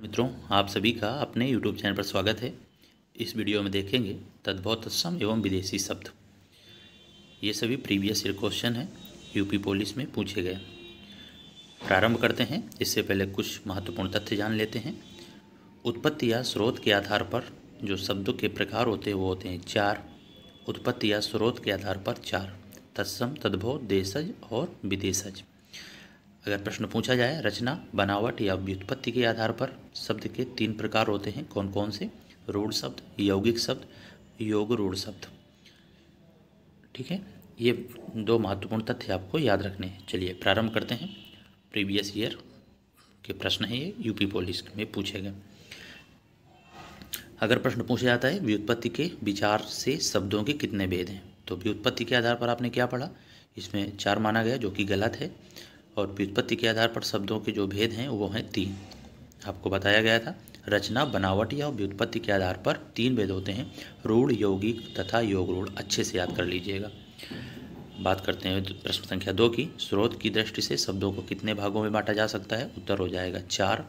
मित्रों, आप सभी का अपने YouTube चैनल पर स्वागत है। इस वीडियो में देखेंगे तद्भव तत्सम एवं विदेशी शब्द। ये सभी प्रीवियस ईयर क्वेश्चन हैं, यूपी पुलिस में पूछे गए। प्रारंभ करते हैं। इससे पहले कुछ महत्वपूर्ण तथ्य जान लेते हैं। उत्पत्ति या स्रोत के आधार पर जो शब्दों के प्रकार होते हैं वो होते हैं 4। उत्पत्ति या स्रोत के आधार पर 4: तत्सम, तद्भव, देशज और विदेशज। अगर प्रश्न पूछा जाए रचना, बनावट या व्युत्पत्ति के आधार पर शब्द के 3 प्रकार होते हैं, कौन कौन से? रूढ़ शब्द, यौगिक शब्द, योग रूढ़ शब्द। ठीक है, ये 2 महत्वपूर्ण तथ्य आपको याद रखने हैं। चलिए प्रारंभ करते हैं। प्रीवियस ईयर के प्रश्न हैं, ये यूपी पुलिस में पूछे गए। अगर प्रश्न पूछा जाता है व्युत्पत्ति के विचार से शब्दों के कितने भेद हैं, तो व्युत्पत्ति के आधार पर आपने क्या पढ़ा? इसमें 4 माना गया, जो कि गलत है। और व्युत्पत्ति के आधार पर शब्दों के जो भेद हैं वो हैं 3। आपको बताया गया था रचना, बनावट या व्युत्पत्ति के आधार पर 3 भेद होते हैं: रूढ़, यौगिक तथा योग रूढ़। अच्छे से याद कर लीजिएगा। बात करते हैं प्रश्न संख्या 2 की। स्रोत की दृष्टि से शब्दों को कितने भागों में बांटा जा सकता है? उत्तर हो जाएगा 4।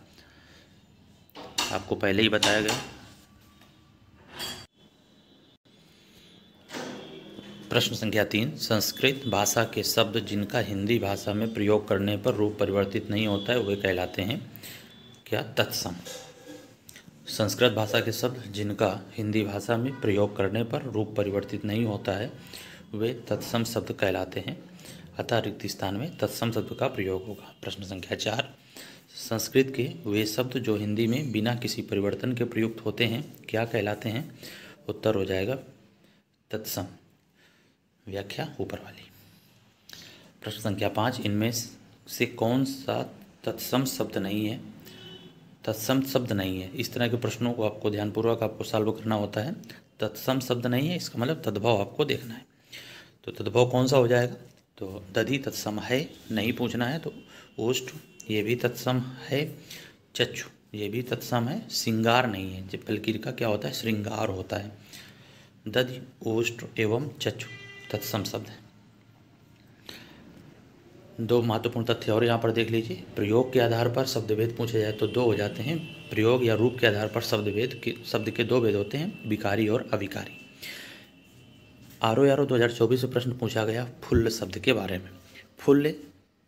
आपको पहले ही बताया गया। प्रश्न संख्या 3, संस्कृत भाषा के शब्द जिनका हिंदी भाषा में प्रयोग करने पर रूप परिवर्तित नहीं होता है वे कहलाते हैं क्या? तत्सम। संस्कृत भाषा के शब्द जिनका हिंदी भाषा में प्रयोग करने पर रूप परिवर्तित नहीं होता है वे तत्सम शब्द कहलाते हैं, अतः रिक्त स्थान में तत्सम शब्द का प्रयोग होगा। प्रश्न संख्या 4, संस्कृत के वे शब्द जो हिंदी में बिना किसी परिवर्तन के प्रयुक्त होते हैं क्या कहलाते हैं? उत्तर हो जाएगा तत्सम। व्याख्या ऊपर वाली। प्रश्न संख्या 5, इनमें से कौन सा तत्सम शब्द नहीं है? तत्सम शब्द नहीं है। इस तरह के प्रश्नों को आपको ध्यानपूर्वक आपको सॉल्व करना होता है। तत्सम शब्द नहीं है, इसका मतलब तद्भव आपको देखना है। तो तद्भव कौन सा हो जाएगा? तो दधि तत्सम है, नहीं पूछना है। तो ओष्ठ, ये भी तत्सम है। चक्षु, ये भी तत्सम है। श्रृंगार नहीं है, जब बल्कि का क्या होता है? श्रृंगार होता है। दधि, ओष्ठ एवं चक्षु तत्सम शब्द है। 2 महत्वपूर्ण तथ्य और यहाँ पर देख लीजिए। प्रयोग के आधार पर शब्दभेद पूछे जाए तो 2 हो जाते हैं। प्रयोग या रूप के आधार पर शब्द के 2 भेद होते हैं, विकारी और अविकारी। RO 2024 में प्रश्न पूछा गया फुल्ल शब्द के बारे में। फुल्ल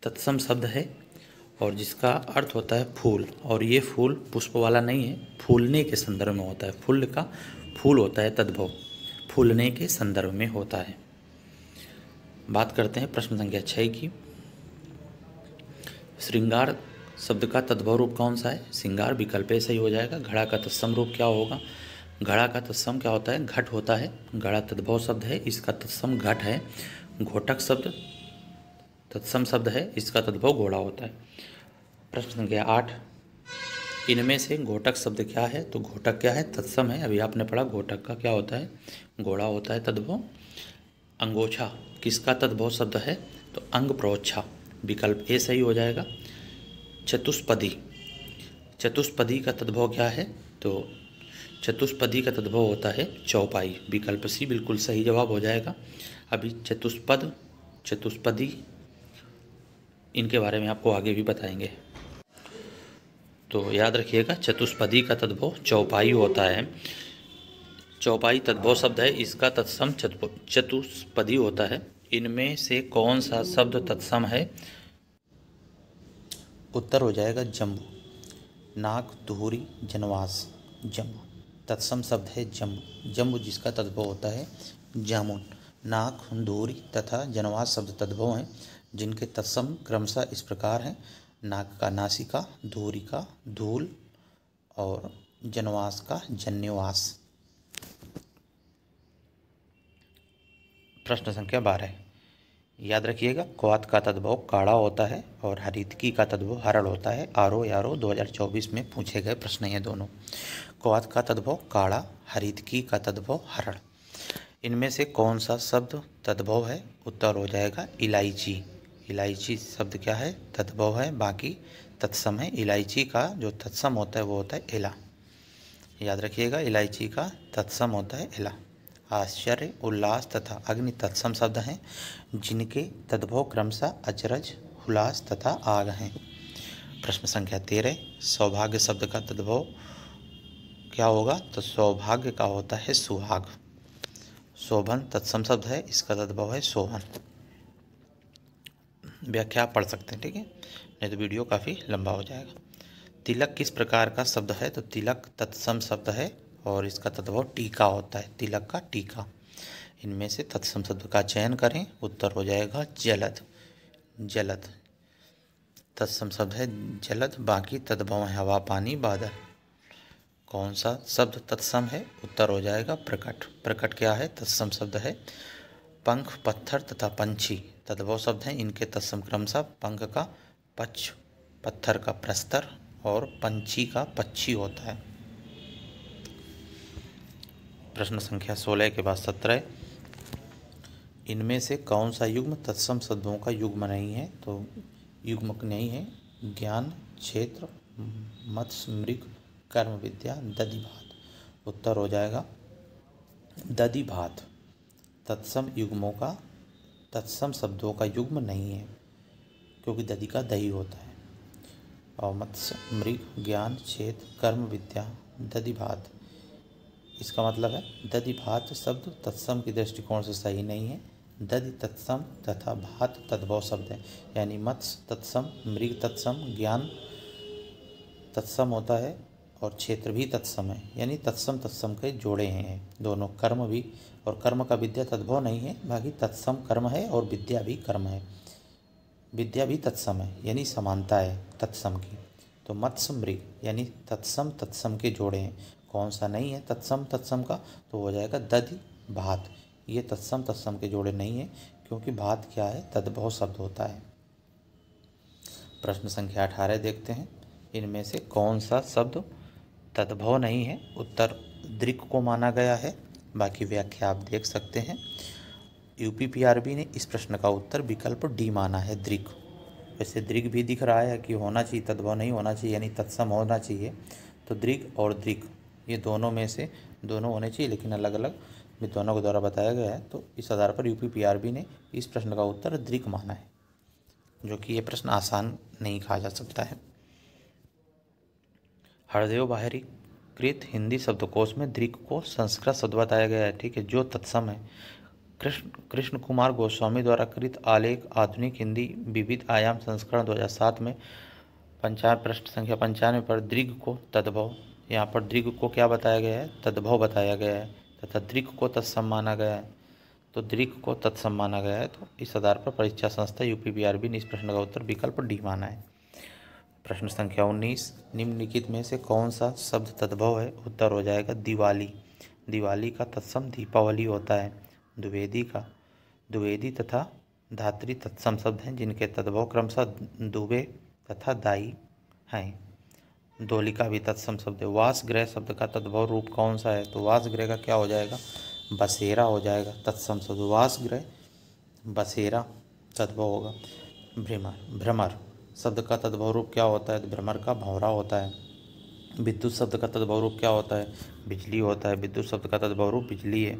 तत्सम शब्द है और जिसका अर्थ होता है फूल, और ये फूल पुष्प वाला नहीं है, फूलने के संदर्भ में होता है। फुल्ल का फूल होता है तद्भव, फूलने के संदर्भ में होता है। बात करते हैं प्रश्न संख्या 6 की। श्रृंगार शब्द का तद्भव रूप कौन सा है? श्रृंगार विकल्प सही हो जाएगा। घड़ा का तत्सम रूप क्या होगा? घड़ा का तत्सम क्या होता है? घट होता है। घड़ा तद्भव शब्द है, इसका तत्सम घट है। घोटक शब्द तत्सम शब्द है, इसका तद्भव घोड़ा होता है। प्रश्न संख्या 8, इनमें से घोटक शब्द क्या है? तो घोटक क्या है? तत्सम है। अभी आपने पढ़ा घोटक का क्या होता है? घोड़ा होता है तद्भव। अंगोछा किसका तद्भव शब्द है? तो अंग प्रोच्छा, विकल्प ए सही हो जाएगा। चतुष्पदी, चतुष्पदी का तद्भव क्या है? तो चतुष्पदी का तद्भव होता है चौपाई, विकल्प सी बिल्कुल सही जवाब हो जाएगा। अभी चतुष्पद, चतुष्पदी, इनके बारे में आपको आगे भी बताएंगे। तो याद रखिएगा चतुष्पदी का तद्भव चौपाई होता है। चौपाई तद्भव शब्द है, इसका तत्सम चतुष्पदी होता है। इनमें से कौन सा शब्द तत्सम है? उत्तर हो जाएगा जम्बू। नाक, धूरी, जनवास, जम्बू तत्सम शब्द है। जम्बू, जम्बू जिसका तद्भव होता है जामुन। नाक, धूरी तथा जनवास शब्द तद्भव हैं, जिनके तत्सम क्रमशः इस प्रकार हैं: नाक का नासिका, धूरी का धूल और जनवास का जन्यवास। प्रश्न संख्या 12, याद रखिएगा क्वाथ का तद्भव काढ़ा होता है और हरितकी का तद्भव हरड़ होता है। RO 2024 में पूछे गए प्रश्न हैं दोनों। क्वाथ का तद्भव काढ़ा, हरितकी का तद्भव हरड़। इनमें से कौन सा शब्द तद्भव है? उत्तर हो जाएगा इलायची। इलायची शब्द क्या है? तद्भव है, बाकी तत्सम है। इलायची का जो तत्सम होता है वो होता है एला। याद रखिएगा इलायची का तत्सम होता है एला। आश्चर्य, उल्लास तथा अग्नि तत्सम शब्द हैं, जिनके तद्भव क्रमशः अचरज, हुलास तथा आग हैं। प्रश्न संख्या 13, सौभाग्य शब्द का तद्भव क्या होगा? तो सौभाग्य का होता है सुहाग। शोभन तत्सम शब्द है, इसका तद्भव है शोभन। व्याख्या आप पढ़ सकते हैं, ठीक है, नहीं तो वीडियो काफ़ी लंबा हो जाएगा। तिलक किस प्रकार का शब्द है? तो तिलक तत्सम शब्द है और इसका तद्भव टीका होता है, तिलक का टीका। इनमें से तत्सम शब्द का चयन करें, उत्तर हो जाएगा जलद। जलद तत्सम शब्द है जलद, बाकी तद्भव है हवा, पानी, बादल। कौन सा शब्द तत्सम है? उत्तर हो जाएगा प्रकट। प्रकट क्या है? तत्सम शब्द है। पंख, पत्थर तथा पंछी तद्भव शब्द हैं, इनके तत्सम क्रमशः पंख का पक्ष, पत्थर का प्रस्तर और पंछी का पक्षी होता है। प्रश्न संख्या 16 के बाद 17, इनमें से कौन सा युग्म तत्सम शब्दों का युग्म नहीं है? तो युग्म नहीं है ज्ञान, क्षेत्र, मत्स्य, मृग, कर्म, विद्या, दधिभात। उत्तर हो जाएगा दधिभात। तत्सम युग्मों का, तत्सम शब्दों का युग्म नहीं है, क्योंकि दधि का दही होता है। और मत्स्य, मृग, ज्ञान, क्षेत्र, कर्म, विद्या, दधिभात, इसका मतलब है दधिभात शब्द तत्सम की दृष्टिकोण से सही नहीं है। दधि तत्सम तथा भात तद्भव शब्द है, यानी मत्स्य तत्सम, मृग तत्सम, ज्ञान तत्सम होता है और क्षेत्र भी तत्सम है, यानी तत्सम तत्सम के जोड़े हैं दोनों। कर्म भी, और कर्म का विद्या तद्भव नहीं है, बाकी तत्सम कर्म है और विद्या भी कर्म है, विद्या भी तत्सम है, यानी समानता है तत्सम की। तो मत्स्य, मृग यानी तत्सम तत्सम के जोड़े हैं। कौन सा नहीं है तत्सम तत्सम का? तो हो जाएगा दधि भात। ये तत्सम तत्सम के जोड़े नहीं है, क्योंकि भात क्या है? तद्भव शब्द होता है। प्रश्न संख्या 18 देखते हैं, इनमें से कौन सा शब्द तद्भव नहीं है? उत्तर दृक् को माना गया है, बाकी व्याख्या आप देख सकते हैं। यूपीपीआरबी ने इस प्रश्न का उत्तर विकल्प डी माना है, दृक्। वैसे दृक् भी दिख रहा है कि होना चाहिए, तद्भव नहीं होना चाहिए, यानी तत्सम होना चाहिए। तो दृक् और दृक् ये दोनों में से दोनों होने चाहिए, लेकिन अलग अलग विद्वानों के द्वारा बताया गया है। तो इस आधार पर यूपीपीआरबी ने इस प्रश्न का उत्तर दृक् माना है, जो कि ये प्रश्न आसान नहीं कहा जा सकता है। हरदेव बाहरी कृत हिंदी शब्दकोश में दृक् को संस्कृत शब्द बताया गया है, ठीक है, जो तत्सम है। कृष्ण कुमार गोस्वामी द्वारा कृत आलेख आधुनिक हिंदी विविध आयाम संस्करण 2007 में 95 प्रश्न संख्या 95 पर दृक् को तद्भव, यहाँ पर दृक् को क्या बताया गया है? तद्भव बताया गया है, तथा दृक् को तत्सम माना गया है। तो दृक् को तत्सम माना गया है, तो इस आधार पर परीक्षा संस्था यूपीपीआरबी ने इस प्रश्न का उत्तर विकल्प डी माना है। प्रश्न संख्या 19, निम्नलिखित में से कौन सा शब्द तद्भव है? उत्तर हो जाएगा दिवाली। दिवाली का तत्सम दीपावली होता है। द्विवेदी का, द्विवेदी तथा धात्री तत्सम शब्द हैं, जिनके तद्भव क्रमशः दुबे तथा दाई हैं। दोलिका भी तत्सम शब्द है। वासगृह शब्द का तद्भव रूप कौन सा है? तो वासगृह का क्या हो जाएगा? बसेरा हो जाएगा तत्सम शब्द। वासगृह, बसेरा तद्भव होगा। भ्रमर, भ्रमर शब्द का तद्भव रूप क्या होता है? तो भ्रमर का भंवरा होता है। विद्युत शब्द का तद्भव रूप क्या होता है? बिजली होता है। विद्युत शब्द का तद्भव रूप बिजली है।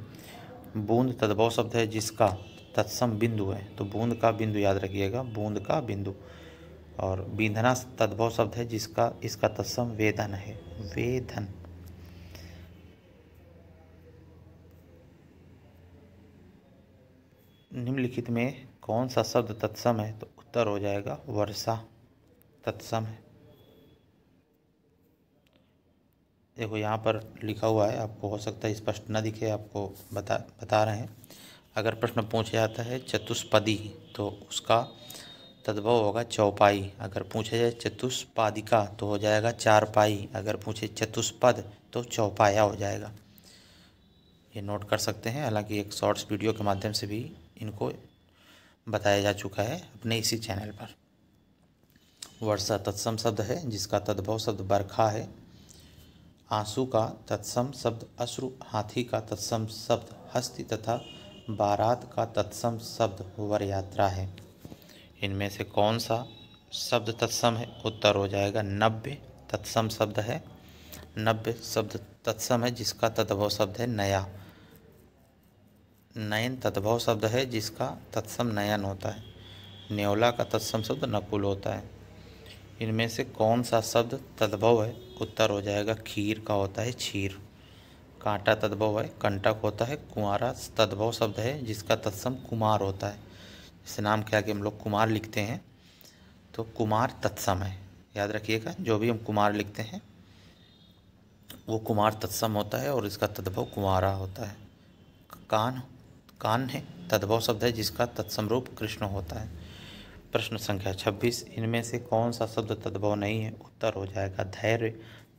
बूंद तद्भव शब्द है जिसका तत्सम बिंदु है, तो बूंद का बिंदु याद रखिएगा, बूंद का बिंदु। और बींधना तद्भव शब्द है जिसका, इसका तत्सम वेदन है, वेदन। निम्नलिखित में कौन सा शब्द तत्सम है? तो उत्तर हो जाएगा वर्षा तत्सम है। देखो यहाँ पर लिखा हुआ है, आपको हो सकता है स्पष्ट न दिखे, आपको बता रहे हैं। अगर प्रश्न पूछा जाता है चतुष्पदी, तो उसका तद्भव होगा चौपाई। अगर पूछा जाए चतुष्पादिका, तो हो जाएगा चारपाई। अगर पूछे चतुष्पद, तो चौपाया हो जाएगा। ये नोट कर सकते हैं। हालांकि एक शॉर्ट्स वीडियो के माध्यम से भी इनको बताया जा चुका है अपने इसी चैनल पर। वर्षा तत्सम शब्द है जिसका तद्भव शब्द बरखा है। आंसू का तत्सम शब्द अश्रु, हाथी का तत्सम शब्द हस्ती तथा बारात का तत्सम शब्द वर यात्रा है। इनमें से कौन सा शब्द तत्सम है? उत्तर हो जाएगा नव्य तत्सम शब्द है। नव्य शब्द तत्सम है जिसका तद्भव शब्द है नया। नयन तद्भव शब्द है जिसका तत्सम नयन होता है। न्योला का तत्सम शब्द नकुल होता है। इनमें से कौन सा शब्द तद्भव है? उत्तर हो जाएगा खीर का होता है क्षीर। कांटा तद्भव है कंटक होता है। कुंवारा तद्भव शब्द है जिसका तत्सम कुमार होता है। जैसे नाम के आगे हम लोग कुमार लिखते हैं तो कुमार तत्सम है। याद रखिएगा, जो भी हम कुमार लिखते हैं वो कुमार तत्सम होता है और इसका तद्भव कुंवारा होता है। कान है तद्भव शब्द है जिसका तत्सम रूप कृष्ण होता है। प्रश्न संख्या 26, इनमें से कौन सा शब्द तद्भव नहीं है? उत्तर हो जाएगा धैर्य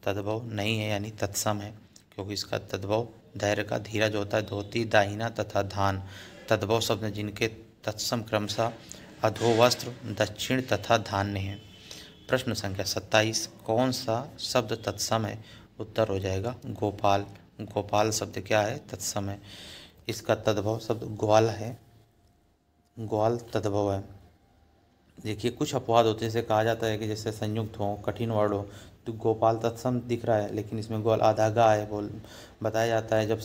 तद्भव नहीं है यानी तत्सम है, क्योंकि इसका तद्भव धैर्य का धीरज होता है। धोती दाहिना तथा धान तद्भव शब्द हैं जिनके तत्सम क्रमशः अधोवस्त्र दक्षिण तथा धान्य है। प्रश्न संख्या 27, कौन सा शब्द तत्सम है? उत्तर हो जाएगा गोपाल। गोपाल शब्द क्या है? तत्सम है। इसका तद्भव शब्द ग्वाल है। ग्वाल तद्भव है। देखिए, कुछ अपवाद होते हैं, जैसे कहा जाता है कि जैसे संयुक्त हो, कठिन वर्ड हो, तो गोपाल तत्सम दिख रहा है लेकिन इसमें ग्वाल आधा गा है बोल बताया जाता है। जब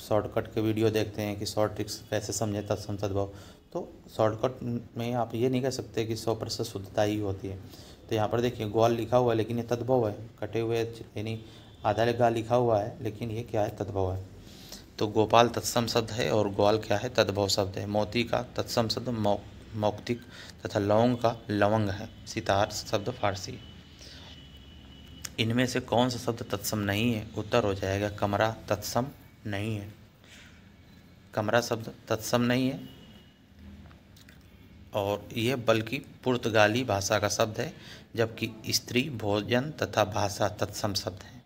शॉर्टकट के वीडियो देखते हैं कि शॉर्ट ट्रिक्स कैसे समझे तत्सम तद्भव, तो शॉर्टकट में आप ये नहीं कह सकते कि 100% शुद्धता ही होती है। तो यहाँ पर देखिए ग्वाल लिखा हुआ है लेकिन ये तद्भव है। कटे हुए यानी आधा गा लिखा हुआ है लेकिन ये क्या है? तद्भव है। तो गोपाल तत्सम शब्द है और ग्वाल क्या है? तद्भव शब्द है। मोती का तत्सम शब्द मौक्तिक तथा लौंग का लवंग है। सितार शब्द फारसी। इनमें से कौन सा शब्द तत्सम नहीं है? उत्तर हो जाएगा कमरा तत्सम नहीं है। कमरा शब्द तत्सम नहीं है और यह बल्कि पुर्तगाली भाषा का शब्द है, जबकि स्त्री भोजन तथा भाषा तत्सम शब्द है।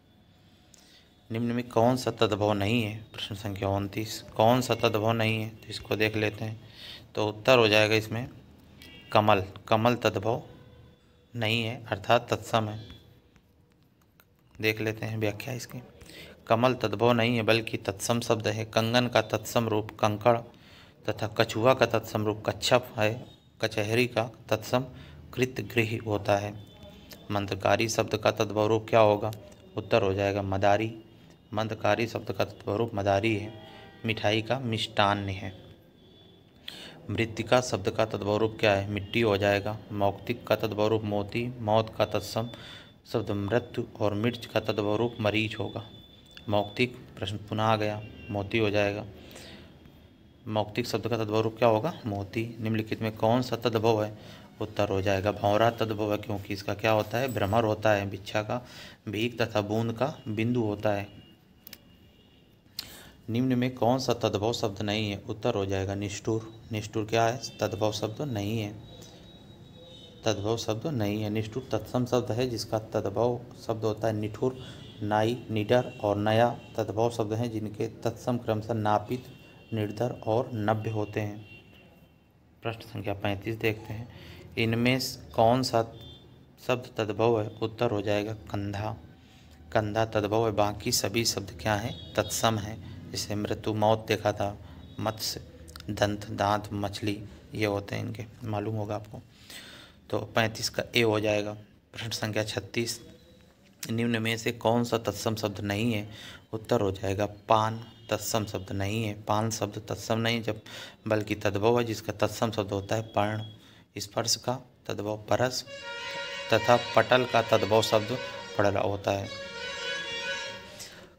निम्न में कौन सा तद्भव नहीं है? प्रश्न संख्या 29, कौन सा तद्भव नहीं है? तो इसको देख लेते हैं। तो उत्तर हो जाएगा इसमें कमल। कमल तद्भव नहीं है अर्थात तत्सम है। देख लेते हैं व्याख्या इसकी। कमल तद्भव नहीं है बल्कि तत्सम शब्द है। कंगन का तत्सम रूप कंकड़ तथा कछुआ का तत्सम रूप कच्छप है। कचहरी का तत्सम कृतगृह होता है। मंदकारी शब्द का तद्भव रूप क्या होगा? उत्तर हो जाएगा मदारी। मंदकारी शब्द का तद्भव रूप मदारी है। मिठाई का मिष्टान्न है। मृत्तिका शब्द का तद्भव रूप क्या है? मिट्टी हो जाएगा। मौक्तिक का तद्भव रूप मोती। मौत का तत्सम शब्द मृत्यु और मिर्च का तद्भव रूप मरीच होगा। मौक्तिक प्रश्न पुनः आ गया, मोती हो जाएगा। मौक्तिक शब्द का तद्भव रूप क्या होगा? मोती। निम्नलिखित में कौन सा तद्भव है? उत्तर हो जाएगा भंवरा तद्भव है, क्योंकि इसका क्या होता है? भ्रमर होता है। भिक्षा का भीख तथा बूंद का बिंदु होता है। निम्न में कौन सा तद्भव शब्द नहीं है? उत्तर हो जाएगा निष्ठुर। निष्ठुर क्या है? तद्भव शब्द नहीं है। तद्भव शब्द नहीं है। निष्ठुर तत्सम शब्द है जिसका तद्भव शब्द होता है निठुर। नाई निडर और नया तद्भव शब्द हैं जिनके तत्सम क्रमशः नापित निर्धर और नव्य होते हैं। प्रश्न संख्या 35 देखते हैं। इनमें कौन सा शब्द तद्भव है? उत्तर हो जाएगा कंधा। कंधा तद्भव है। बाकी सभी शब्द क्या हैं? तत्सम है। जैसे मृत्यु मौत देखा था, मत्स्य दंत दांत मछली ये होते हैं इनके, मालूम होगा आपको। तो 35 का ए हो जाएगा। प्रश्न संख्या 36, निम्न में से कौन सा तत्सम शब्द नहीं है? उत्तर हो जाएगा पान। तत्सम शब्द नहीं है। पान शब्द तत्सम नहीं जब बल्कि तद्भव है जिसका तत्सम शब्द होता है पर्ण। स्पर्श का तद्भव परस तथा पटल का तद्भव शब्द पड़ला होता है।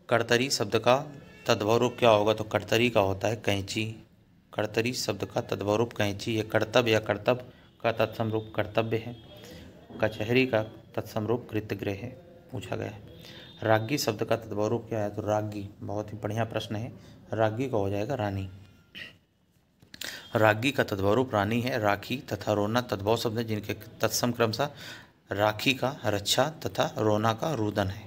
कर्तरी शब्द का तद्भव रूप क्या होगा? तो कर्तरी का होता है कैंची। कर्तरी शब्द का तद्भव रूप कैंची है। कर्तव्य या कर्तव्य का तत्सम रूप कर्तव्य है। कचहरी का तत्सम रूप कृतगृह है, पूछा गया है। रागी शब्द का तद्भव रूप क्या है? तो रागी, बहुत ही बढ़िया प्रश्न है। रागी का हो जाएगा रानी। रागी का तद्भव रूप रानी है। राखी तथा रोना तद्भव शब्द है जिनके तत्सम क्रमशः राखी का रक्षा तथा रोना का रुदन है।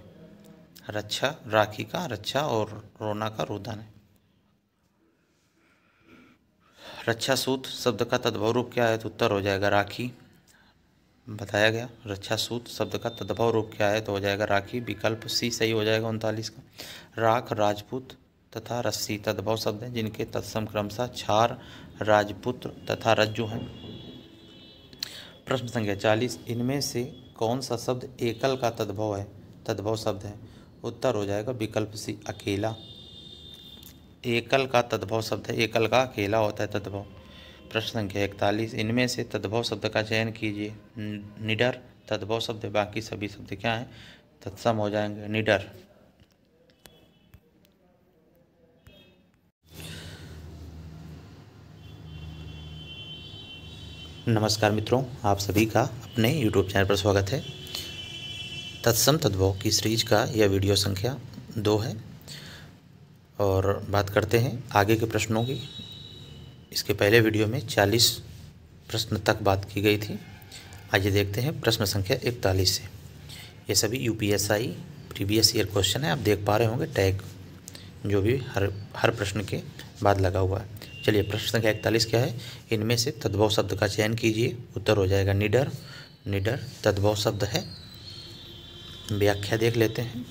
रक्षा राखी का रक्षा और रोना का रुदन है। रक्षा सूत शब्द का तद्भव रूप क्या है? तो उत्तर हो जाएगा राखी, बताया गया। रक्षा सूत शब्द का तद्भव रूप क्या है? तो हो जाएगा राखी। विकल्प सी सही हो जाएगा 39 का। राख राजपूत तथा रस्सी तद्भव शब्द हैं जिनके तत्सम क्रमशः छार राजपुत्र तथा रज्जु हैं। प्रश्न संख्या 40, इनमें से कौन सा शब्द एकल का तद्भव है? तद्भव शब्द है। उत्तर हो जाएगा विकल्प सी अकेला। एकल का तद्भव शब्द है। एकल का अकेला होता है तद्भव। प्रश्न संख्या 41, इनमें से तद्भव शब्द का चयन कीजिए। निडर तद्भव शब्द है, बाकी सभी शब्द क्या हैं, तत्सम हो जाएंगे। निडर। नमस्कार मित्रों, आप सभी का अपने YouTube चैनल पर स्वागत है। तत्सम तद्भव की सीरीज का यह वीडियो संख्या 2 है और बात करते हैं आगे के प्रश्नों की। इसके पहले वीडियो में 40 प्रश्न तक बात की गई थी। आइए देखते हैं प्रश्न संख्या 41 से। ये सभी UPSI प्रीवियस ईयर क्वेश्चन है। आप देख पा रहे होंगे टैग जो भी हर प्रश्न के बाद लगा हुआ है। चलिए, प्रश्न संख्या 41 क्या है, इनमें से तद्भव शब्द का चयन कीजिए। उत्तर हो जाएगा निडर। निडर तद्भव शब्द है। व्याख्या देख लेते हैं।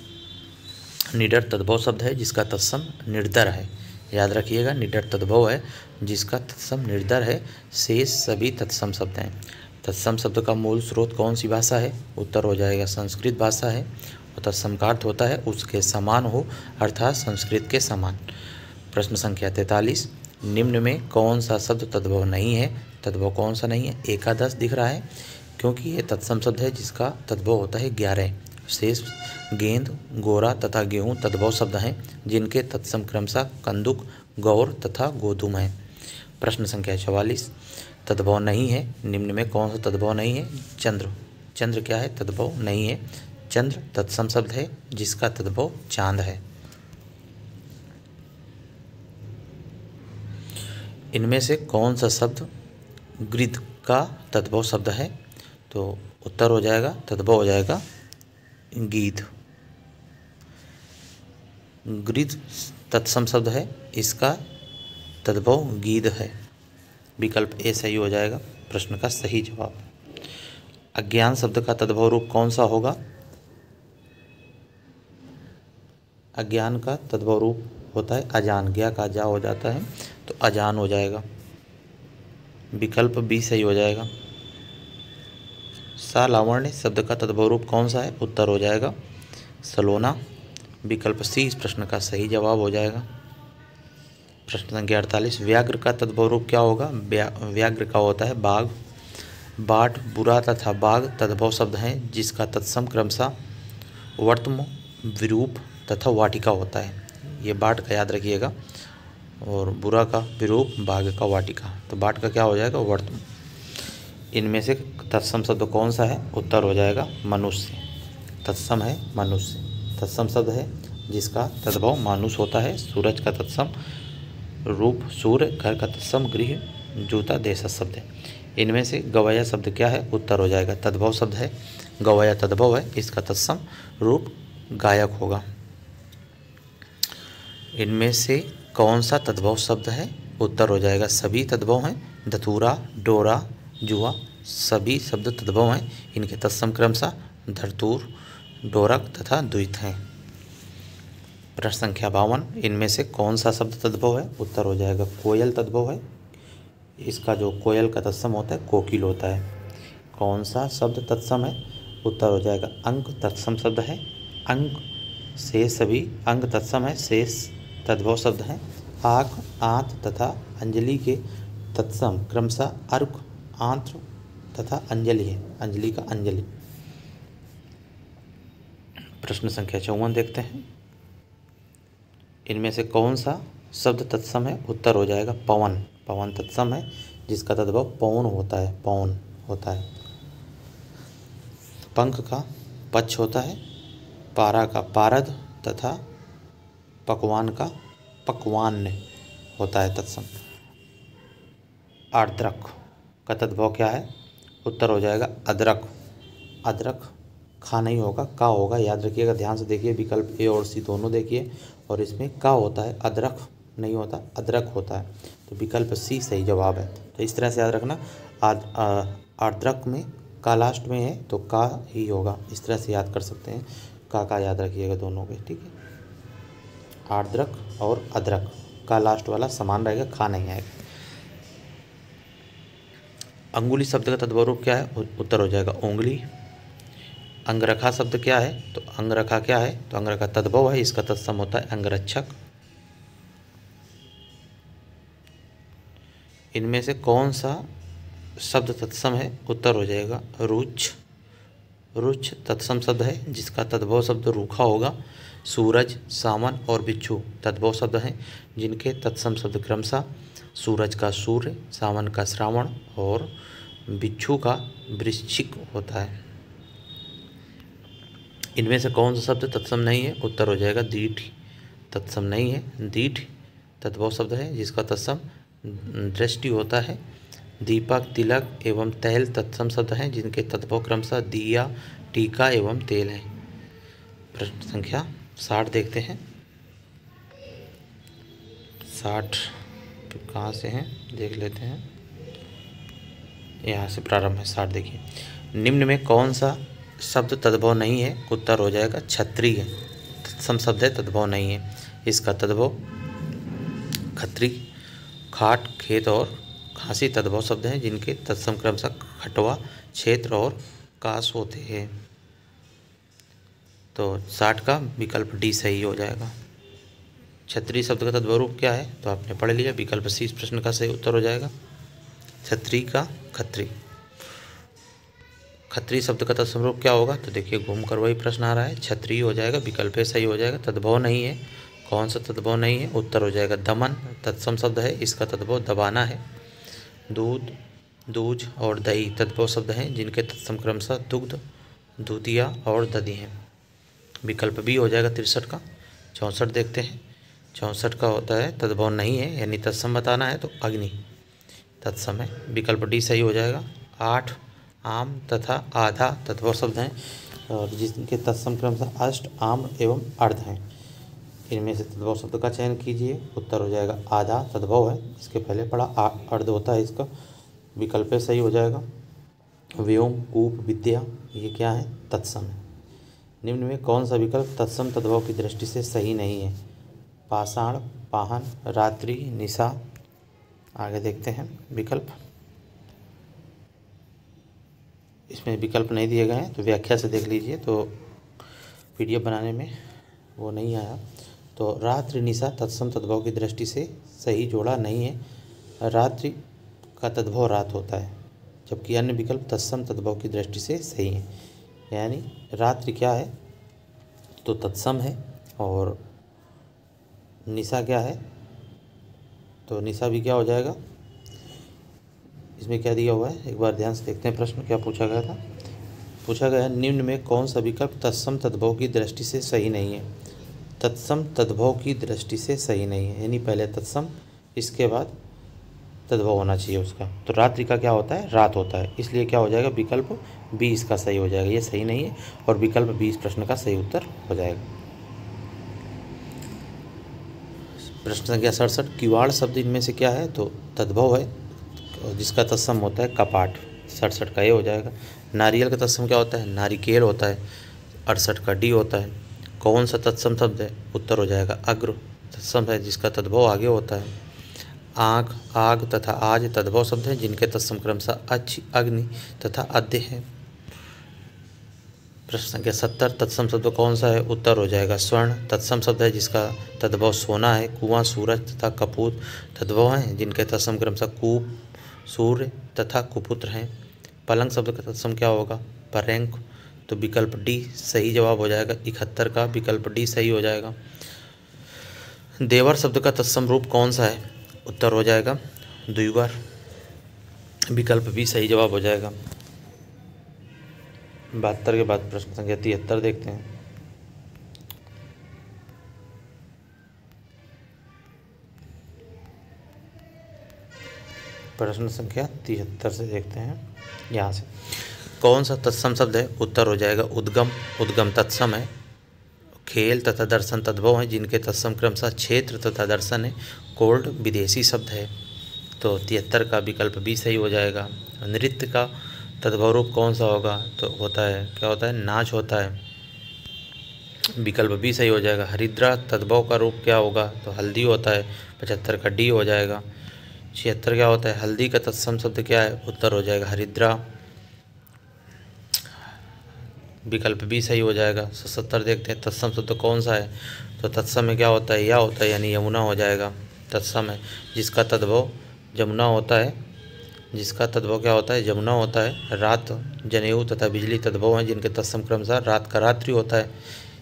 निडर तद्भव शब्द है जिसका तत्सम निर्दर है। याद रखिएगा, निडर तद्भव है जिसका तत्सम निर्दर है। शेष सभी तत्सम शब्द हैं। तत्सम शब्द का मूल स्रोत कौन सी भाषा है? उत्तर हो जाएगा संस्कृत भाषा है। और तत्सम का अर्थ होता है उसके समान हो, अर्थात संस्कृत के समान। प्रश्न संख्या 43, निम्न में कौन सा शब्द तद्भव नहीं है? तद्भव कौन सा नहीं है? एकादश दिख रहा है क्योंकि ये तत्सम शब्द है जिसका तद्भव होता है 11। शेष गेंद, गोरा तथा गेहूँ तद्भव शब्द हैं जिनके तत्सम क्रमशः कंदुक, गौर तथा गोधूम हैं। प्रश्न संख्या 44, तद्भव नहीं है, निम्न में कौन सा तद्भव नहीं है? चंद्र। चंद्र क्या है? तद्भव नहीं है। चंद्र तत्सम शब्द है जिसका तद्भव चांद है। इनमें से कौन सा शब्द गृध का तद्भव शब्द है? तो उत्तर हो जाएगा, तद्भव हो जाएगा गीध। गृध तत्सम शब्द है, इसका तद्भव गीध है। विकल्प ए सही हो जाएगा प्रश्न का सही जवाब। अज्ञान शब्द का तद्भव रूप कौन सा होगा? अज्ञान का तद्भव रूप होता है अजान। ज्ञा का जा हो जाता है तो अजान हो जाएगा। विकल्प बी सही हो जाएगा। सालावण्य शब्द का तद्भव रूप कौन सा है? उत्तर हो जाएगा सलोना। विकल्प सी इस प्रश्न का सही जवाब हो जाएगा। प्रश्न संख्या 48, व्याघ्र का तद्भव रूप क्या होगा? व्याघ्र का होता है बाघ। बाट, बुरा तथा बाघ तद्भव शब्द हैं जिसका तत्सम क्रमशः वर्तम, विरूप तथा वाटिका होता है। ये बाट का याद रखिएगा और बुरा का विरूप, बाघ का वाटिका। तो बाट का क्या हो जाएगा? वर्तम। इनमें से तत्सम शब्द कौन सा है? उत्तर हो जाएगा मनुष्य। तत्सम है मनुष्य। तत्सम शब्द है जिसका तद्भव मानुष होता है। सूरज का तत्सम रूप सूर्य, घर का तत्सम गृह, जूता देश शब्द है। इनमें से गवैया शब्द क्या है? उत्तर हो जाएगा तद्भव शब्द है। गवैया तद्भव है, इसका तत्सम रूप गायक होगा। इनमें से कौन सा तद्भव शब्द है? उत्तर हो जाएगा सभी तद्भव हैं। धतूरा, डोरा, जुआ सभी शब्द तद्भव हैं। इनके तत्सम क्रमशः धरतूर, डोरक तथा द्वित हैं। प्रश्न संख्या 52, इनमें से कौन सा शब्द तद्भव है? उत्तर हो जाएगा कोयल तद्भव है। इसका जो कोयल का तत्सम होता है कोकिल होता है। कौन सा शब्द तत्सम है? उत्तर हो जाएगा अंक तत्सम शब्द है। अंक से सभी अंक तत्सम है। शेष तद्भव शब्द हैं। आँख, आंत तथा अंजलि के तत्सम क्रमशः अर्क, आंत्र तथा अंजलि है। अंजलि का अंजलि। प्रश्न संख्या 54 देखते हैं। इनमें से कौन सा शब्द तत्सम है? उत्तर हो जाएगा पवन। पवन तत्सम है जिसका तद्भव पौन होता है। पौन होता है। पंख का पक्ष होता है। पारा का पारद तथा पकवान का पकवान्य होता है तत्सम। आर्द्रक का तद्भव क्या है? उत्तर हो जाएगा अदरक। अदरक खा नहीं होगा, का होगा। याद रखिएगा, ध्यान से देखिए। विकल्प ए और सी दोनों देखिए और इसमें का होता है, अदरक नहीं होता, अदरक होता है। तो विकल्प सी सही जवाब है। तो इस तरह से याद रखना, आर्द्रक में का लास्ट में है तो का ही होगा। इस तरह से याद कर सकते हैं। का याद रखिएगा दोनों के, ठीक है। आर्द्रक और अदरक का लास्ट वाला समान रहेगा, खा नहीं आएगा। अंगुली शब्द का तद्भव रूप क्या है? उत्तर हो जाएगा उंगली। अंगरखा शब्द क्या है? तो अंगरखा क्या है? तो अंगरखा तद्भव है, इसका तत्सम होता है अंगरक्षक। इनमें से कौन सा शब्द तत्सम है? उत्तर हो जाएगा रुच। रुक्ष तत्सम शब्द है जिसका तद्भव शब्द रूखा होगा। सूरज, सावन और बिच्छू तद्भव शब्द हैं जिनके तत्सम शब्द क्रमशः सूरज का सूर्य, सावन का श्रावण और बिच्छू का वृश्चिक होता है। इनमें से कौन सा शब्द तत्सम नहीं है? उत्तर हो जाएगा दीठ। तत्सम नहीं है। दीठ तद्भव शब्द है जिसका तत्सम दृष्टि होता है। दीपक, तिलक एवं तैल तत्सम शब्द हैं जिनके तद्भव क्रमशः दिया, टीका एवं तेल है। प्रश्न संख्या 60 देखते हैं। 60 कहाँ से हैं देख लेते हैं। यहाँ से प्रारंभ है। 60 देखिए, निम्न में कौन सा शब्द तद्भव नहीं है? उत्तर हो जाएगा क्षत्रिय। तत्सम शब्द है, तद्भव नहीं है। इसका तद्भव खत्री, खाट, खेत और खांसी तद्भव शब्द हैं जिनके तत्सम क्रमशः खटवा, क्षेत्र और कास होते हैं। तो 60 का विकल्प डी सही हो जाएगा। क्षत्रिय शब्द का तद्भव रूप क्या है? तो आपने पढ़ लिया। विकल्प सी इस प्रश्न का सही उत्तर हो जाएगा। क्षत्रिय का खत्री। खत्री शब्द का तत्सम रूप क्या होगा? तो देखिए घूम कर वही प्रश्न आ रहा है। क्षत्रिय हो जाएगा। विकल्प सही हो जाएगा। तद्भव नहीं है। कौन सा तद्भव नहीं है? उत्तर हो जाएगा दमन। तत्सम शब्द है, इसका तद्भव दबाना है। दूध, दूज और दही तद्भव शब्द हैं जिनके तत्सम क्रमशः दुग्ध, दूधिया और दधी हैं। विकल्प बी हो जाएगा 63 का। 64 देखते हैं। 64 का होता है तद्भव नहीं है, यानी तत्सम बताना है तो अग्नि तत्सम है। विकल्प डी सही हो जाएगा। 8 आम तथा आधा तद्भव शब्द हैं और जिनके तत्सम क्रमशः अष्ट, आम एवं अर्ध हैं। इनमें से तद्भव शब्द का चयन कीजिए। उत्तर हो जाएगा आधा तद्भव है, इसके पहले पढ़ा अर्ध होता है इसका। विकल्प सही हो जाएगा। व्योम, कूप, विद्या ये क्या है? तत्सम है। निम्न में कौन सा विकल्प तत्सम तद्भव की दृष्टि से सही नहीं है? पाषाण, पाहन, रात्रि, निशा। आगे देखते हैं विकल्प। इसमें विकल्प नहीं दिए गए हैं तो व्याख्या से देख लीजिए। तो पीडीएफ बनाने में वो नहीं आया। तो रात्रि, निशा तत्सम तद्भव की दृष्टि से सही जोड़ा नहीं है। रात्रि का तद्भव रात होता है, जबकि अन्य विकल्प तत्सम तद्भव की दृष्टि से सही है। यानी रात्रि क्या है? तो तत्सम है। और निशा क्या है? तो निशा भी क्या हो जाएगा? इसमें क्या दिया हुआ है एक बार ध्यान से देखते हैं। प्रश्न क्या पूछा गया था? पूछा गया निम्न में कौन सा विकल्प तत्सम तद्भव की दृष्टि से सही नहीं है? तत्सम तद्भव की दृष्टि से सही नहीं है, यानी पहले तत्सम इसके बाद तद्भव होना चाहिए उसका। तो रात्रि का क्या होता है? रात होता है। इसलिए क्या हो जाएगा? विकल्प बी इसका सही हो जाएगा। ये सही नहीं है और विकल्प बी इस प्रश्न का सही उत्तर हो जाएगा। प्रश्न संख्या 67, किवाड़ शब्द इनमें से क्या है? तो तद्भव है जिसका तत्सम होता है कपाट। 67 का ये हो जाएगा। नारियल का तत्सम क्या होता है? नारिकेल होता है। 68 का डी होता है। कौन सा तत्सम शब्द है? उत्तर हो जाएगा अग्र तत्सम है जिसका तद्भव आगे होता है। आँख, आग तथा आज तद्भव शब्द हैं जिनके तत्सम क्रमशः अच्छ, अग्नि तथा अद्य है। प्रश्न संख्या 70, तत्सम शब्द कौन सा है? उत्तर हो जाएगा स्वर्ण तत्सम शब्द है जिसका तद्भव सोना है। कुआं, सूरज तथा कपूत तद्भव हैं जिनके तत्सम क्रमशः कूप, सूर्य तथा कुपुत्र हैं। पलंग शब्द का तत्सम क्या होगा? पर्यंक। तो विकल्प डी सही जवाब हो जाएगा। 71 का विकल्प डी सही हो जाएगा। देवर शब्द का तत्सम रूप कौन सा है? उत्तर हो जाएगा द्विवर। विकल्प बी सही जवाब हो जाएगा। 72 के बाद प्रश्न संख्या 73 देखते हैं। प्रश्न संख्या 73 से देखते हैं। यहाँ से कौन सा तत्सम शब्द है? उत्तर हो जाएगा उद्गम। उद्गम तत्सम है। खेल तथा दर्शन तद्भव हैं जिनके तत्सम क्रमशः क्षेत्र तथा दर्शन है। कोल्ड विदेशी शब्द है। तो 73 का विकल्प बी सही हो जाएगा। नृत्य का तद्भव रूप कौन सा होगा? तो होता है क्या होता है? नाच होता है। विकल्प बी सही हो जाएगा। हरिद्रा तद्भव का रूप क्या होगा? तो हल्दी होता है। 75 का डी हो जाएगा। 76 क्या होता है? हल्दी का तत्सम शब्द क्या है? उत्तर हो जाएगा हरिद्रा। विकल्प बी सही हो जाएगा। 77 देखते हैं तत्सम शब्द कौन सा है? तो तत्सम में क्या होता है? या होता है, यानी यमुना हो जाएगा। तत्सम है जिसका तद्भव जमुना होता है जिसका तद्भव क्या होता है, जमुना होता है। रात, जनेऊ तथा बिजली तद्भव हैं जिनके तत्सम क्रमशः रात का रात्रि होता है।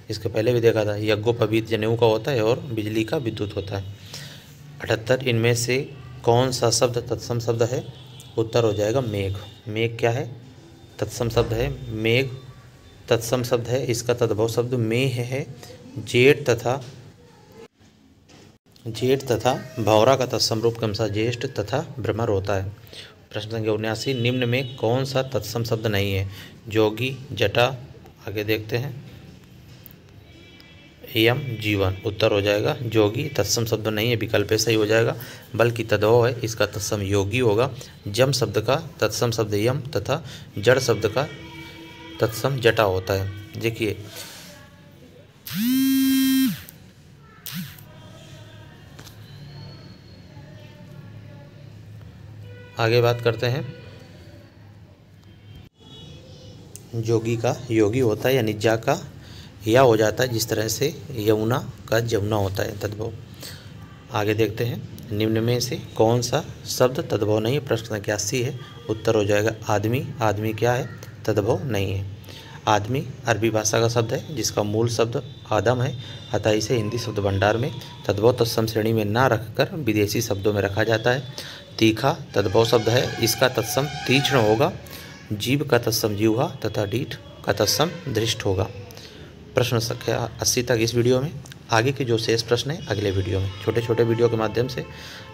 इसके पहले भी देखा था। यज्ञोपवीत जनेऊ का होता है और बिजली का विद्युत होता है। 78 इनमें से कौन सा शब्द तत्सम शब्द है? उत्तर हो जाएगा मेघ। मेघ क्या है? तत्सम शब्द है। मेघ तत्सम शब्द है। इसका तद्भव शब्द मेह है। जेठ तथा भौरा का तत्सम रूप क्रमशः ज्येष्ठ तथा भ्रमर होता है। प्रश्न संख्या 79, निम्न में कौन सा तत्सम शब्द नहीं है? जोगी, जटा, आगे देखते हैं, यम, जीवन। उत्तर हो जाएगा जोगी। तत्सम शब्द नहीं है, विकल्प ऐसा ही हो जाएगा, बल्कि तद्भव है। इसका तत्सम योगी होगा। जम शब्द का तत्सम शब्द यम तथा जड़ शब्द का तत्सम जटा होता है। देखिए आगे बात करते हैं। जोगी का योगी होता है, यानी जा का या हो जाता है, जिस तरह से यमुना का जमुना होता है तद्भव। आगे देखते हैं, निम्न में से कौन सा शब्द तद्भव नहीं है? प्रश्न संख्या 80 है। उत्तर हो जाएगा आदमी। आदमी क्या है? तद्भव नहीं है। आदमी अरबी भाषा का शब्द है जिसका मूल शब्द आदम है, अतः इसे हिंदी शब्द भंडार में तद्भव तत्सम श्रेणी में ना रखकर विदेशी शब्दों में रखा जाता है। तीखा तद्भव शब्द है, इसका तत्सम तीक्ष्ण होगा। जीभ का तत्सम जीवा तथा डीठ का तत्सम धृष्ट होगा। प्रश्न संख्या 80 तक इस वीडियो में। आगे के जो शेष प्रश्न है अगले वीडियो में। छोटे छोटे वीडियो के माध्यम से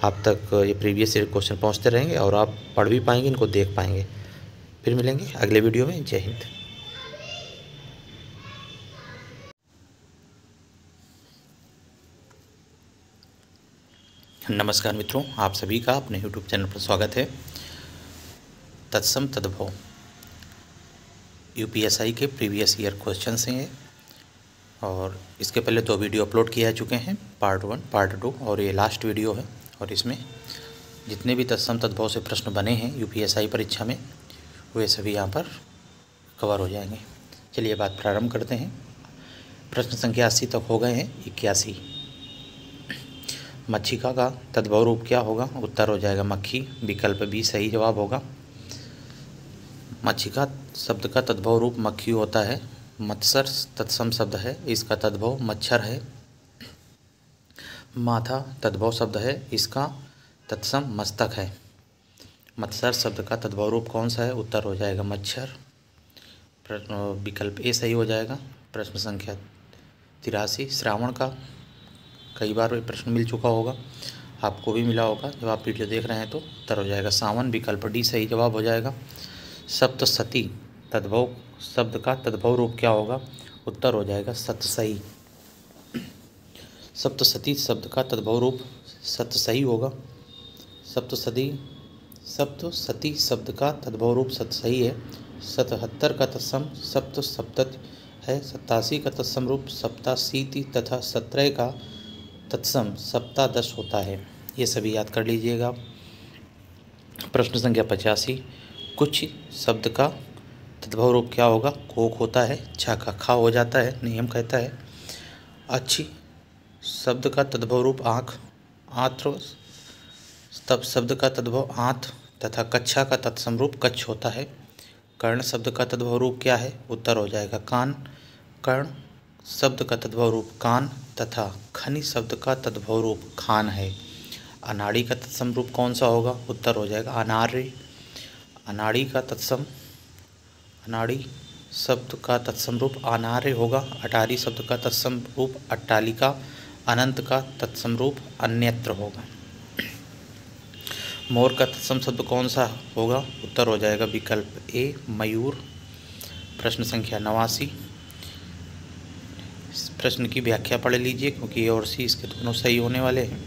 आप तक ये प्रीवियस ईयर क्वेश्चन पहुंचते रहेंगे और आप पढ़ भी पाएंगे, इनको देख पाएंगे। फिर मिलेंगे अगले वीडियो में। जय हिंद। नमस्कार मित्रों, आप सभी का अपने YouTube चैनल पर स्वागत है। तत्सम तद्भव UPSI के प्रीवियस ईयर क्वेश्चंस हैं और इसके पहले 2 वीडियो अपलोड किए जा चुके हैं, पार्ट 1 पार्ट 2, और ये लास्ट वीडियो है। और इसमें जितने भी तत्सम तद्भव से प्रश्न बने हैं UPSI परीक्षा में वे सभी यहाँ पर कवर हो जाएंगे। चलिए बात प्रारंभ करते हैं। प्रश्न संख्या 80 तक हो गए हैं। 81, मक्षिका का तद्भव रूप क्या होगा? उत्तर हो जाएगा मक्खी। विकल्प बी सही जवाब होगा। मक्षिका शब्द का तद्भव रूप मक्खी होता है। मत्सर तत्सम शब्द है, इसका तद्भव मच्छर है। माथा तद्भव शब्द है, इसका तत्सम मस्तक है। मत्सर शब्द का तद्भव रूप कौन सा है? उत्तर हो जाएगा मच्छर। विकल्प ए सही हो जाएगा। प्रश्न संख्या 83, श्रावण का कई बार प्रश्न मिल चुका होगा, आपको भी मिला होगा जब आप वीडियो देख रहे हैं तो। उत्तर हो जाएगा सावन। विकल्प डी सही जवाब हो जाएगा। सप्तशती तद्भव शब्द का तद्भव रूप क्या होगा? उत्तर हो जाएगा सतसई। सप्तशती शब्द का तद्भव रूप सतसई होगा। सप्तशती शब्द का तद्भव रूप सतसई है। 77 का तत्सम सप्तसप्तति है। 87 का तत्सम रूप सप्ताशीति तथा 17 का तत्सम सप्तादश होता है। ये सभी याद कर लीजिएगा। प्रश्न संख्या 85, कुछ शब्द का तद्भव रूप क्या होगा? कोक होता है, छा का खा हो जाता है, नियम कहता है। अच्छी शब्द का तद्भव रूप आँख। आत्र शब्द का तद्भव आँत तथा कच्छा का तत्सम रूप कच्छ होता है। कर्ण शब्द का तद्भव रूप क्या है? उत्तर हो जाएगा कान। कर्ण शब्द का तद्भव रूप कान तथा खनि शब्द का तद्भव रूप खान है। अनाड़ी का तत्सम रूप कौन सा होगा? उत्तर हो जाएगा अनार्य। अनाड़ी शब्द का तत्सम रूप अनार्य होगा। अटारी शब्द का तत्सम रूप अट्टालिका। अनंत का तत्सम रूप अन्यत्र होगा। मोर का तत्सम शब्द कौन सा होगा? उत्तर हो जाएगा विकल्प ए मयूर। प्रश्न संख्या 89, इस प्रश्न की व्याख्या पढ़ लीजिए क्योंकि ए और सी इसके दोनों सही होने वाले हैं।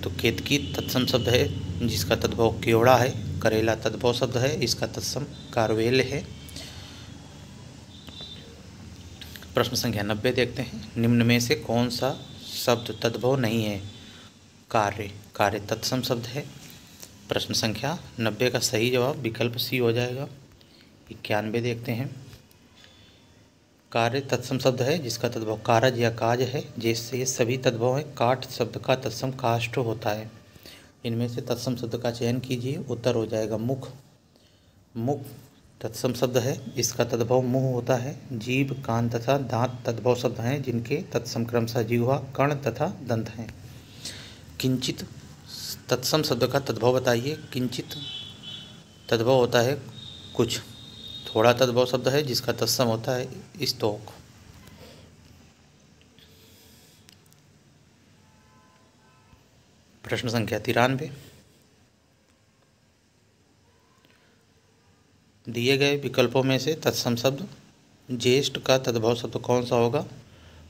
तो केतकी तत्सम शब्द है जिसका तद्भव केवड़ा है। करेला तद्भव शब्द है, इसका तत्सम कारवेल है। प्रश्न संख्या 90 देखते हैं। निम्न में से कौन सा शब्द तद्भव नहीं है? कार्य। कार्य तत्सम शब्द है। प्रश्न संख्या 90 का सही जवाब विकल्प सी हो जाएगा। 91 देखते हैं। कार्य तत्सम शब्द है जिसका तद्भव कारज या काज है, जैसे ये सभी तद्भव है। काठ शब्द का तत्सम काष्ठ होता है। इनमें से तत्सम शब्द का चयन कीजिए। उत्तर हो जाएगा मुख। मुख तत्सम शब्द है, इसका तद्भव मुंह होता है। जीभ, कान तथा दांत तद्भव शब्द हैं जिनके तत्सम क्रमशः जिह्वा, कर्ण तथा दंत हैं। किंचित तत्सम शब्द का तद्भव बताइए। किंचित तद्भव होता है कुछ। थोड़ा तद्भव शब्द है जिसका तत्सम होता है स्तोक। प्रश्न संख्या 93। दिए गए विकल्पों में से तत्सम शब्द ज्येष्ठ का तद्भव शब्द कौन सा होगा?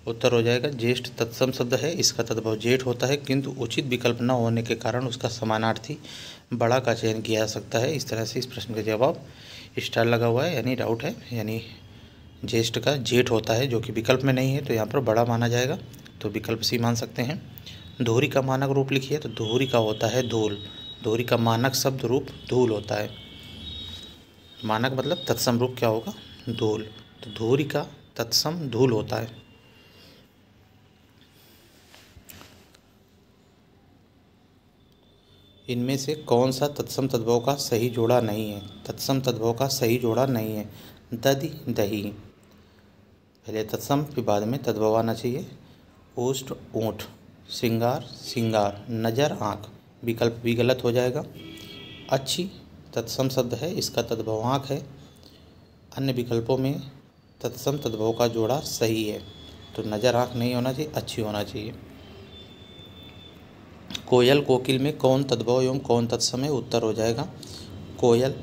उत्तर हो जाएगा ज्येष्ठ तत्सम शब्द है, इसका तद्भव जेठ होता है, किंतु उचित विकल्प न होने के कारण उसका समानार्थी बड़ा का चयन किया जा सकता है। इस तरह से इस प्रश्न का जवाब स्टार लगा हुआ है, यानी डाउट है, यानी ज्येष्ठ का जेठ होता है, जो कि विकल्प में नहीं है, तो यहाँ पर बड़ा माना जाएगा, तो विकल्प सी मान सकते हैं। धूरी का मानक रूप लिखिए, तो धूरी का होता है धूल। धूरी का मानक शब्द रूप धूल होता है। मानक मतलब तत्सम रूप क्या होगा? धूल। तो धूरी का तत्सम धूल होता है। इनमें से कौन सा तत्सम तद्भव का सही जोड़ा नहीं है? तत्सम तद्भव का सही जोड़ा नहीं है। दधि, दही। पहले तत्सम फिर बाद में तद्भव आना चाहिए। ओष्ठ, ऊँट। श्रृंगार, सिंगार। नज़र, आँख। विकल्प भी गलत हो जाएगा। अच्छी तत्सम शब्द है, इसका तद्भव आँख है। अन्य विकल्पों में तत्सम तद्भव का जोड़ा सही है, तो नज़र, आँख नहीं होना चाहिए, अच्छी होना चाहिए। कोयल, कोकिल में कौन तद्भव एवं कौन तत्सम है? उत्तर हो जाएगा कोयल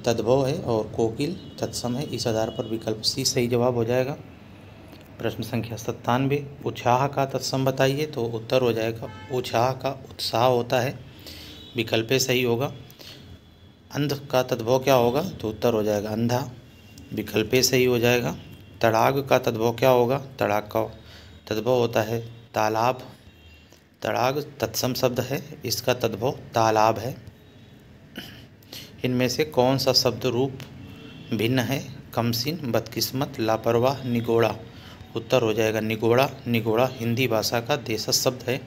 तद्भव है और कोकिल तत्सम है। इस आधार पर विकल्प सी सही जवाब हो जाएगा। प्रश्न संख्या 97। उत्साह का तत्सम बताइए, तो उत्तर हो जाएगा उत्साह का उत्साह होता है, विकल्प सही होगा। अंध का तद्भव क्या होगा? तो उत्तर हो जाएगा अंधा, विकल्प सही हो जाएगा। तड़ाग का तद्भव क्या होगा? तड़ाग का तद्भव होता है तालाब। तड़ाग तत्सम शब्द है, इसका तद्भव तालाब है। इनमें से कौन सा शब्द रूप भिन्न है? कमसिन, बदकिस्मत, लापरवाह, निगोड़ा। उत्तर हो जाएगा निगोड़ा। निगोड़ा हिंदी भाषा का देशज शब्द है,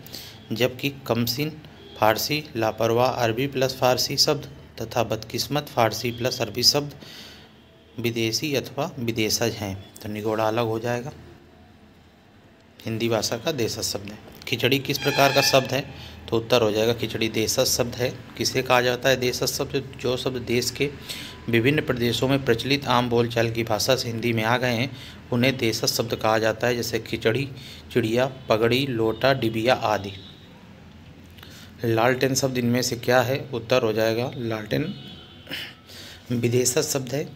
जबकि कमसिन फारसी, लापरवाह अरबी प्लस फारसी शब्द तथा बदकिस्मत फारसी प्लस अरबी शब्द विदेशी अथवा विदेशज हैं, तो निगोड़ा अलग हो जाएगा, हिंदी भाषा का देशज शब्द है। खिचड़ी किस प्रकार का शब्द है? तो उत्तर हो जाएगा खिचड़ी देशज शब्द है। किसे कहा जाता है देशज शब्द? जो शब्द देश के विभिन्न प्रदेशों में प्रचलित आम बोलचाल की भाषा से हिंदी में आ गए हैं, उन्हें देशज शब्द कहा जाता है, जैसे खिचड़ी, चिड़िया, पगड़ी, लोटा, डिबिया आदि। लालटेन शब्द इनमें से क्या है? उत्तर हो जाएगा लालटेन विदेशज शब्द है,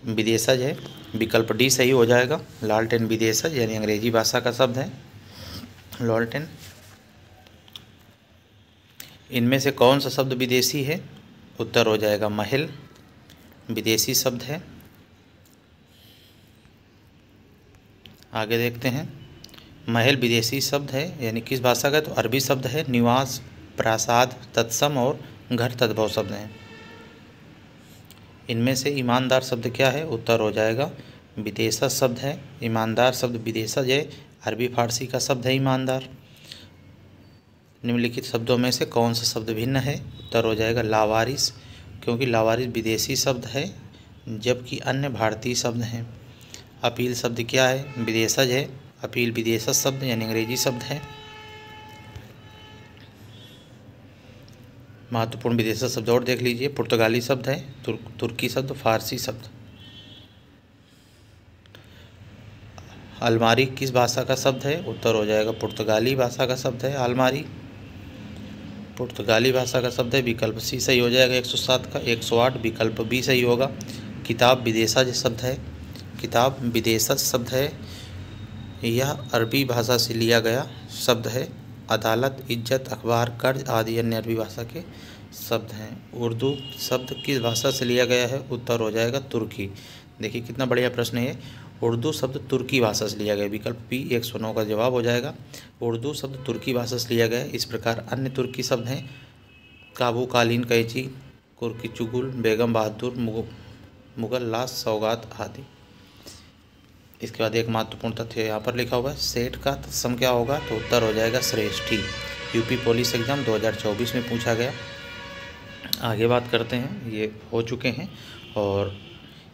विदेशज है, विकल्प डी सही हो जाएगा। लालटेन विदेशज यानी अंग्रेजी भाषा का शब्द है लालटेन। इनमें से कौन सा शब्द विदेशी है? उत्तर हो जाएगा महल, विदेशी शब्द है। आगे देखते हैं, महल विदेशी शब्द है, यानी किस भाषा का? तो अरबी शब्द है। निवास, प्रासाद तत्सम और घर तद्भव शब्द हैं। इनमें से ईमानदार शब्द क्या है? उत्तर हो जाएगा विदेशज शब्द है। ईमानदार शब्द विदेशज है, अरबी फारसी का शब्द है ईमानदार। निम्नलिखित शब्दों में से कौन सा शब्द भिन्न है? उत्तर हो जाएगा लावारिस, क्योंकि लावारिस विदेशी शब्द है, जबकि अन्य भारतीय शब्द हैं। अपील शब्द क्या है? विदेशज है, अपील विदेशज शब्द यानी अंग्रेजी शब्द है। महत्वपूर्ण विदेशज शब्द और देख लीजिए, पुर्तगाली शब्द है, तुर्की शब्द, फारसी शब्द। अलमारी किस भाषा का शब्द है? उत्तर हो जाएगा पुर्तगाली भाषा का शब्द है अलमारी, पुर्तगाली भाषा का शब्द है, विकल्प सी सही हो जाएगा 107 का। 108 विकल्प बी सही होगा। किताब विदेशज शब्द है, किताब विदेशज शब्द है, यह अरबी भाषा से लिया गया शब्द है। अदालत, इज्जत, अखबार, कर्ज आदि अन्य अरबी भाषा के शब्द हैं। उर्दू शब्द किस भाषा से लिया गया है? उत्तर हो जाएगा तुर्की। देखिए कितना बढ़िया प्रश्न है ये। उर्दू शब्द तुर्की भाषा से लिया गया, विकल्प बी 109 का जवाब हो जाएगा। उर्दू शब्द तुर्की भाषा से लिया गया है। इस प्रकार अन्य तुर्की शब्द हैं काबू, कालीन, कैंची, कुर्की, चुगुल, बेगम बहादुर, मुगल लाश, सौगात आदि। इसके बाद एक महत्वपूर्ण तथ्य यहाँ पर लिखा हुआ है, सेट का तत्सम क्या होगा, तो उत्तर हो जाएगा श्रेष्ठी। यूपी पुलिस एग्ज़ाम 2024 में पूछा गया। आगे बात करते हैं, ये हो चुके हैं और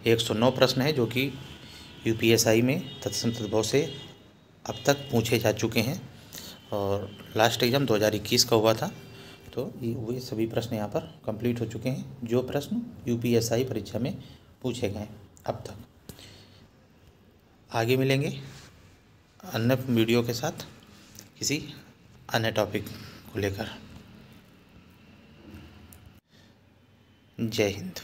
109 प्रश्न है जो कि यूपीएसआई में तत्सम तद्भव से अब तक पूछे जा चुके हैं और लास्ट एग्ज़ाम 2021 का हुआ था। तो ये सभी प्रश्न यहाँ पर कंप्लीट हो चुके हैं, जो प्रश्न यूपीएसआई परीक्षा में पूछे गए अब तक। आगे मिलेंगे अन्य वीडियो के साथ किसी अन्य टॉपिक को लेकर। जय हिंद।